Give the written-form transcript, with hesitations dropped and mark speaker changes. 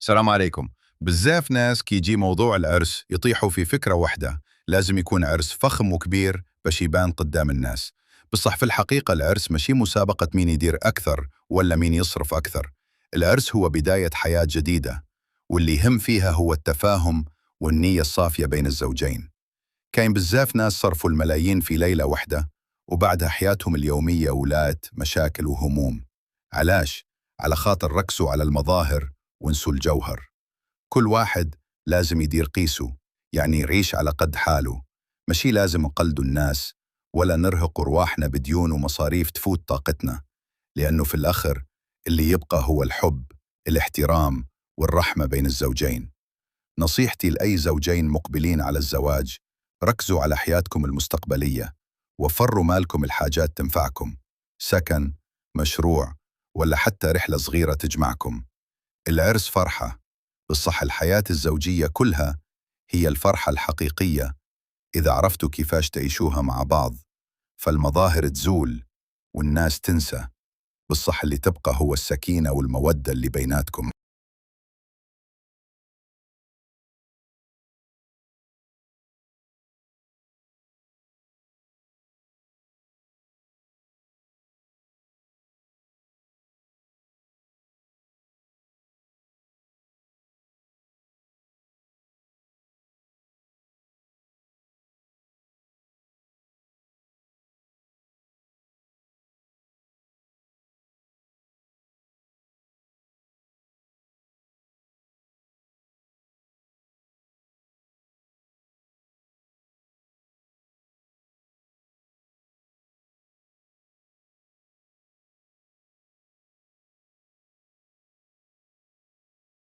Speaker 1: السلام عليكم. بزاف ناس كي يجي موضوع العرس يطيحوا في فكرة واحدة، لازم يكون عرس فخم وكبير باش يبان قدام الناس. بصح في الحقيقة العرس ماشي مسابقة مين يدير أكثر ولا مين يصرف أكثر. العرس هو بداية حياة جديدة، واللي يهم فيها هو التفاهم والنية الصافية بين الزوجين. كاين بزاف ناس صرفوا الملايين في ليلة واحدة، وبعدها حياتهم اليومية ولات مشاكل وهموم. علاش؟ على خاطر ركزوا على المظاهر ونسوا الجوهر. كل واحد لازم يدير قيسه، يعني يعيش على قد حاله. ماشي لازم نقلدوا الناس ولا نرهق رواحنا بديون ومصاريف تفوت طاقتنا، لأنه في الآخر اللي يبقى هو الحب، الاحترام والرحمة بين الزوجين. نصيحتي لأي زوجين مقبلين على الزواج: ركزوا على حياتكم المستقبلية، وفروا مالكم الحاجات تنفعكم، سكن، مشروع، ولا حتى رحلة صغيرة تجمعكم. العرس فرحة، بالصح الحياة الزوجية كلها هي الفرحة الحقيقية. إذا عرفتوا كيفاش تعيشوها مع بعض، فالمظاهر تزول والناس تنسى، بالصح اللي تبقى هو السكينة والمودة اللي بيناتكم.